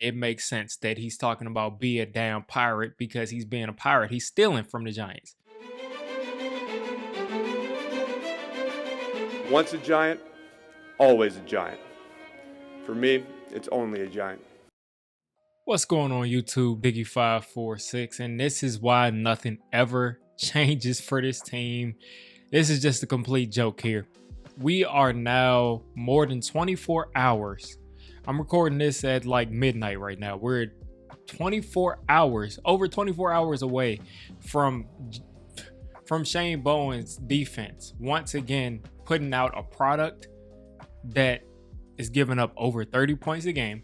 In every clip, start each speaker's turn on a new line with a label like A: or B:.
A: it makes sense that he's talking about be a damn pirate because he's being a pirate. He's stealing from the Giants.
B: Once a giant, always a giant. For me, it's only a giant.
A: What's going on YouTube? Diggy546, and this is why nothing ever changes for this team. This is just a complete joke here. We are now more than 24 hours. I'm recording this at like midnight right now. We're 24 hours, over 24 hours away from Shane Bowen's defense once again putting out a product that is giving up over 30 points a game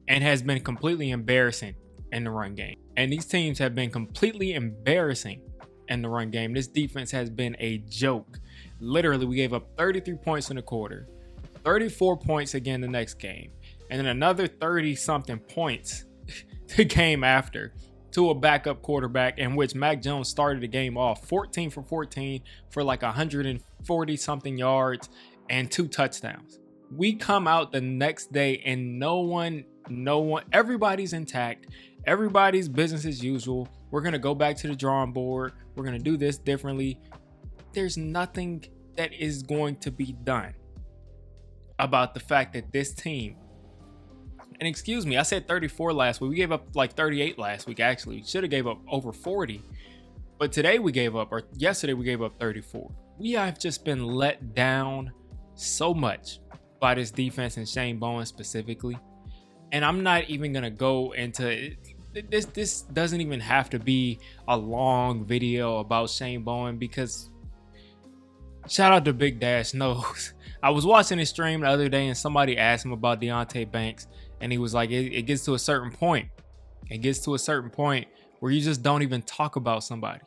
A: and has been completely embarrassing in the run game. And these teams have been completely embarrassing in the run game. This defense has been a joke. Literally, we gave up 33 points in the quarter, 34 points again the next game, and then another 30-something points the game after to a backup quarterback, in which Mac Jones started the game off 14 for 14 for like 140-something yards and 2 touchdowns. We come out the next day and no one, everybody's intact. Everybody's business as usual. We're going to go back to the drawing board. We're going to do this differently. There's nothing that is going to be done about the fact that this team, and excuse me, I said 34 last week. We gave up like 38 last week, actually. We should have gave up over 40. But today we gave up, or yesterday we gave up 34. We have just been let down so much by this defense and Shane Bowen specifically. And I'm not even going to go into this. This doesn't even have to be a long video about Shane Bowen, because shout out to Big Dash Knows. I was watching his stream the other day and somebody asked him about Deonte Banks, and he was like, it gets to a certain point. It gets to a certain point where you just don't even talk about somebody.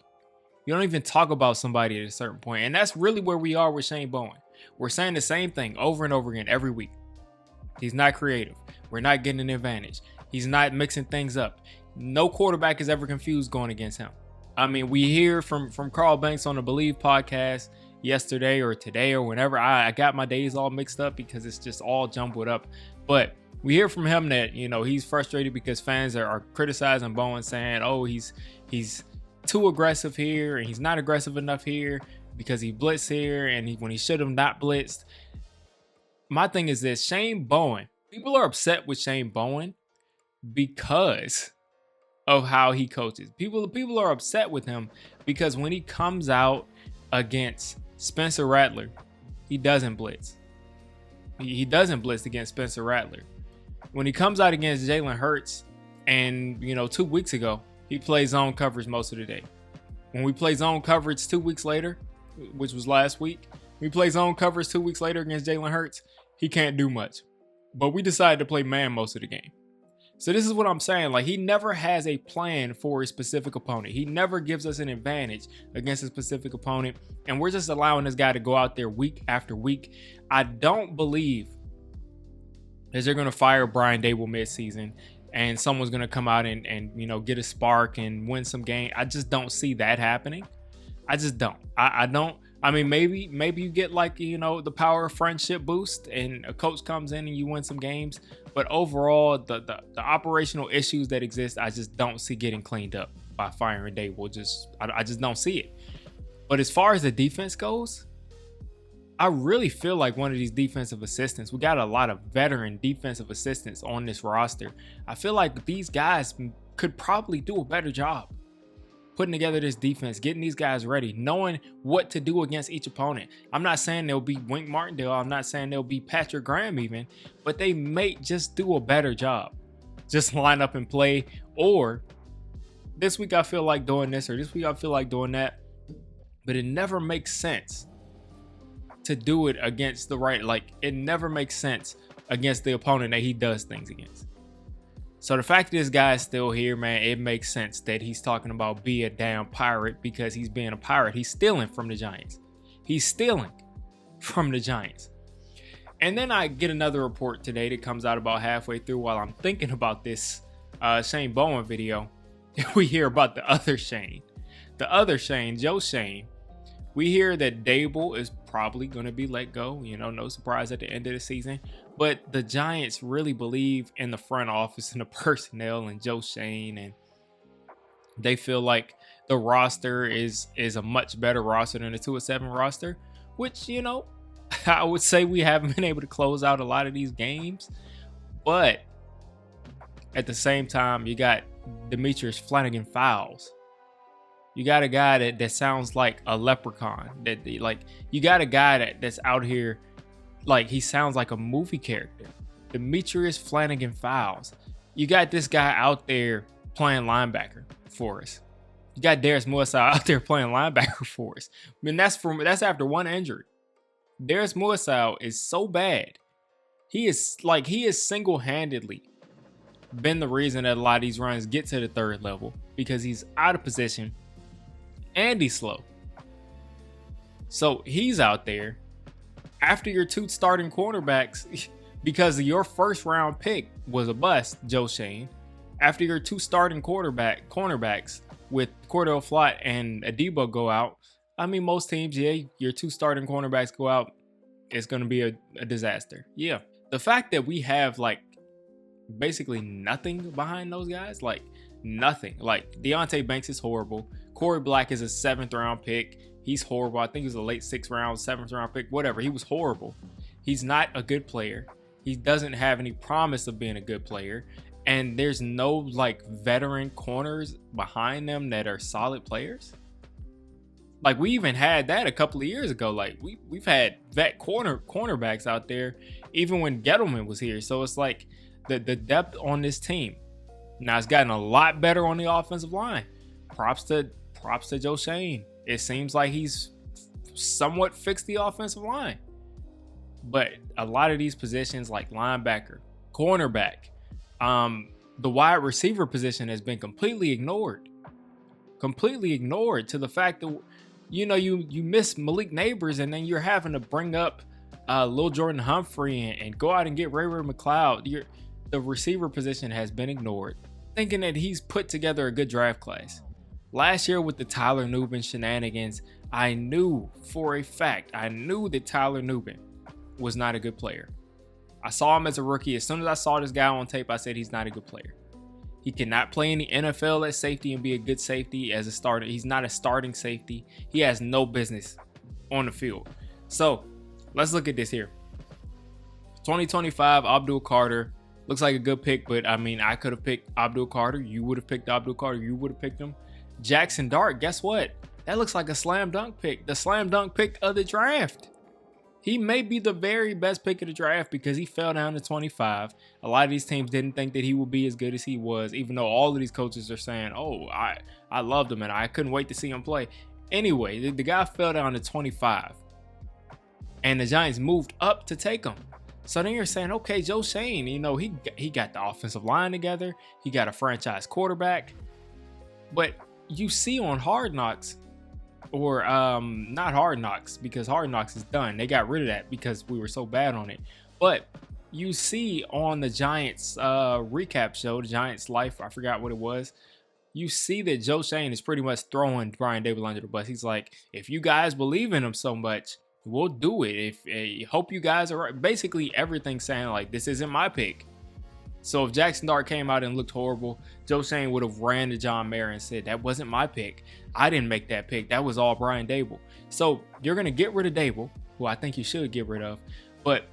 A: You don't even talk about somebody at a certain point. And that's really where we are with Shane Bowen. We're saying the same thing over and over again every week. He's not creative. We're not getting an advantage. He's not mixing things up. No quarterback is ever confused going against him. I mean, we hear from Carl Banks on the Believe podcast yesterday or today or whenever. I got my days all mixed up because it's just all jumbled up. But we hear from him that, he's frustrated because fans are criticizing Bowen, saying, oh, he's too aggressive here and he's not aggressive enough here because he blitzed here and when he should have not blitzed. My thing is this: Shane Bowen, people are upset with Shane Bowen because of how he coaches. People are upset with him because when he comes out against Spencer Rattler, he doesn't blitz. He doesn't blitz against Spencer Rattler. When he comes out against Jalen Hurts, and 2 weeks ago, he plays zone coverage most of the day. When we play zone coverage 2 weeks later, which was last week, we play zone coverage 2 weeks later against Jalen Hurts, he can't do much. But we decided to play man most of the game. So this is what I'm saying. Like, he never has a plan for a specific opponent. He never gives us an advantage against a specific opponent. And we're just allowing this guy to go out there week after week. I don't believe that they're going to fire Brian Dable midseason and someone's going to come out and get a spark and win some game. I just don't see that happening. I just don't. I don't. I mean, maybe you get like, the power of friendship boost and a coach comes in and you win some games. But overall, the operational issues that exist, I just don't see getting cleaned up by firing Dable. I just don't see it. But as far as the defense goes, I really feel like one of these defensive assistants, we got a lot of veteran defensive assistants on this roster. I feel like these guys could probably do a better job putting together this defense, getting these guys ready, knowing what to do against each opponent. I'm not saying they'll be Wink Martindale. I'm not saying they'll be Patrick Graham even, but they may just do a better job. Just line up and play. Or this week I feel like doing this, or this week I feel like doing that. But it never makes sense to do it against the right. Like, it never makes sense against the opponent that he does things against. So the fact that this guy is still here, man, it makes sense that he's talking about be a damn pirate because he's being a pirate. He's stealing from the Giants. He's stealing from the Giants. And then I get another report today that comes out about halfway through while I'm thinking about this Shane Bowen video. We hear about the other Shane, Joe Schoen. We hear that Dable is probably going to be let go. No surprise at the end of the season. But the Giants really believe in the front office and the personnel and Joe Schoen, and they feel like the roster is a much better roster than the 2-7 roster, which, you know, I would say we haven't been able to close out a lot of these games. But at the same time, you got Demetrius Flanagan Fowles. You got a guy that sounds like a leprechaun. Like, you got a guy that's out here, like, he sounds like a movie character. Demetrius Flanagan Fowles. You got this guy out there playing linebacker for us. You got Darius Muasa out there playing linebacker for us. I mean, that's after one injury. Darius Muasa is so bad. He is single-handedly been the reason that a lot of these runs get to the third level, because he's out of position and he's slow. So he's out there after your two starting cornerbacks, because your first round pick was a bust, Joe Schoen. After your two starting cornerbacks with Cordell Flott and Adebo go out, I mean, most teams, your two starting cornerbacks go out, it's going to be a disaster. Yeah. The fact that we have, like, basically nothing behind those guys, like nothing. Like, Deonte Banks is horrible. Corey Black is a 7th round pick. He's horrible. I think he was a late 6th round, 7th round pick, whatever. He was horrible. He's not a good player. He doesn't have any promise of being a good player. And there's no, like, veteran corners behind them that are solid players. Like, we even had that a couple of years ago. Like, we've had vet cornerbacks out there even when Gettleman was here. So it's like the depth on this team. Now, it's gotten a lot better on the offensive line. Props to Joe Schoen. It seems like he's somewhat fixed the offensive line. But a lot of these positions, like linebacker, cornerback, the wide receiver position has been completely ignored. Completely ignored, to the fact that, you know, you miss Malik Neighbors, and then you're having to bring up Lil Jordan Humphrey and go out and get Ray McLeod. The receiver position has been ignored, thinking that he's put together a good draft class. Last year with the Tyler Nubin shenanigans, I knew for a fact, that Tyler Nubin was not a good player. I saw him as a rookie. As soon as I saw this guy on tape, I said he's not a good player. He cannot play in the NFL at safety and be a good safety as a starter. He's not a starting safety. He has no business on the field. So let's look at this here. 2025, Abdul Carter. Looks like a good pick, but I mean, I could have picked Abdul Carter. You would have picked Abdul Carter. You would have picked him. Jackson Dart, guess what? That looks like a slam dunk pick. The slam dunk pick of the draft. He may be the very best pick of the draft because he fell down to 25. A lot of these teams didn't think that he would be as good as he was, even though all of these coaches are saying, oh, I loved him and I couldn't wait to see him play. Anyway, the guy fell down to 25. And the Giants moved up to take him. So then you're saying, okay, Joe Schoen, you know, he got the offensive line together. He got a franchise quarterback. But you see on Hard Knocks, or not Hard Knocks, because Hard Knocks is done. They got rid of that because we were so bad on it. But you see on the Giants recap show, the Giants Life, I forgot what it was. You see that Joe Schoen is pretty much throwing Brian Daboll under the bus. He's like, if you guys believe in him so much, we'll do it. If hope you guys are right. Basically, everything saying like, this isn't my pick. So if Jackson Dart came out and looked horrible, Joe Schoen would have ran to John Mayer and said, that wasn't my pick. I didn't make that pick. That was all Brian Daboll. So you're going to get rid of Daboll, who I think you should get rid of. But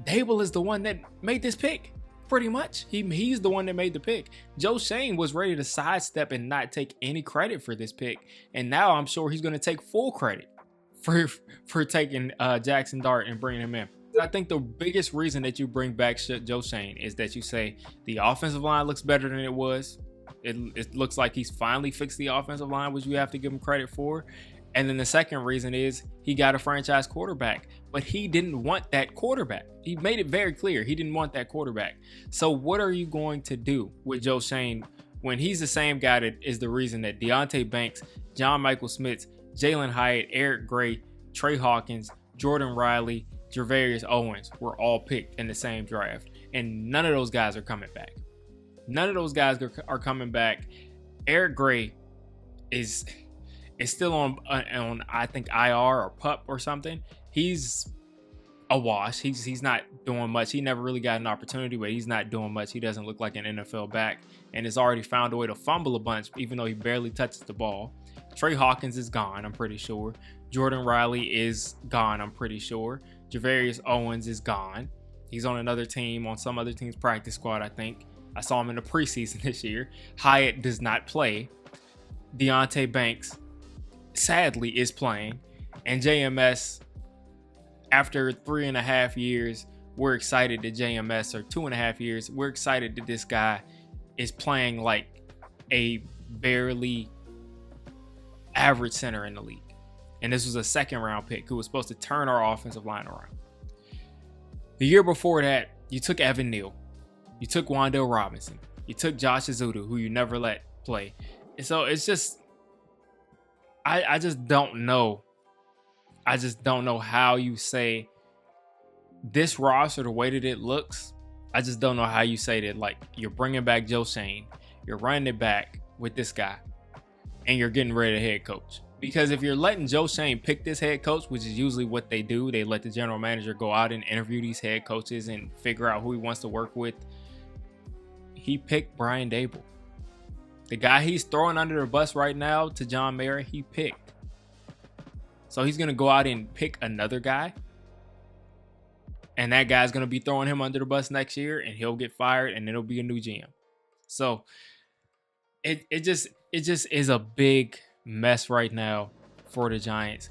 A: Daboll is the one that made this pick, pretty much. He's the one that made the pick. Joe Schoen was ready to sidestep and not take any credit for this pick. And now I'm sure he's going to take full credit for taking Jackson Dart and bringing him in. I think the biggest reason that you bring back Joe Schoen is that you say the offensive line looks better than it was. It looks like he's finally fixed the offensive line, which you have to give him credit for. And then the second reason is he got a franchise quarterback, but he didn't want that quarterback. He made it very clear he didn't want that quarterback. So what are you going to do with Joe Schoen when he's the same guy that is the reason that Deonte Banks, John Michael Smith, Jalen Hyatt, Eric Gray, Trey Hawkins, Jordan Riley, Jervarius Owens were all picked in the same draft, and none of those guys are coming back. None of those guys are coming back. Eric Gray is still on I think IR or PUP or something. He's a wash. He's not doing much. He never really got an opportunity, but he's not doing much. He doesn't look like an NFL back, and has already found a way to fumble a bunch, even though he barely touches the ball. Trey Hawkins is gone, I'm pretty sure. Jordan Riley is gone, I'm pretty sure. Javarius Owens is gone. He's on another team, on some other team's practice squad, I think. I saw him in the preseason this year. Hyatt does not play. Deonte Banks, sadly, is playing. And JMS, after 3.5 years, we're excited that JMS, or 2.5 years, we're excited that this guy is playing like a barely average center in the league. And this was a second-round pick who was supposed to turn our offensive line around. The year before that, you took Evan Neal. You took Wan'Dale Robinson. You took Josh Azudu, who you never let play. And so it's just, I just don't know. I just don't know how you say this roster, the way that it looks, I just don't know how you say that. Like, you're bringing back Joe Schoen. You're running it back with this guy. And you're getting rid of the head coach. Because if you're letting Joe Schoen pick this head coach, which is usually what they do, they let the general manager go out and interview these head coaches and figure out who he wants to work with. He picked Brian Dable. The guy he's throwing under the bus right now to John Mara, he picked. So he's going to go out and pick another guy. And that guy's going to be throwing him under the bus next year, and he'll get fired, and it'll be a new GM. So it just is a big mess right now for the Giants.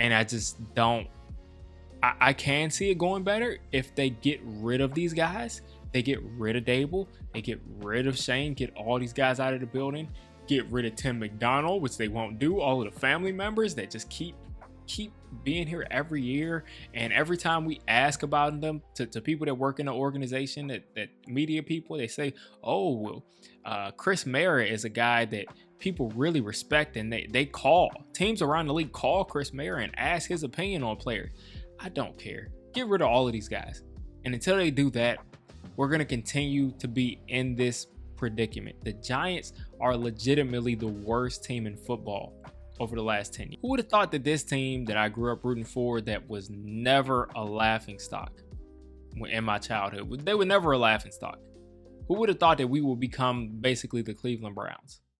A: And I just don't, I can see it going better if they get rid of these guys. They get rid of Dable. They get rid of Shane. Get all these guys out of the building. Get rid of Tim McDonald, which they won't do. All of the family members that just keep being here every year. And every time we ask about them to people that work in the organization, that media people, they say, oh, well, Chris Mara is a guy that people really respect, and they call. Teams around the league call Chris Mara and ask his opinion on players. I don't care. Get rid of all of these guys. And until they do that, we're going to continue to be in this predicament. The Giants are legitimately the worst team in football over the last 10 years. Who would have thought that this team that I grew up rooting for, that was never a laughingstock in my childhood, they were never a laughingstock. Who would have thought that we would become basically the Cleveland Browns?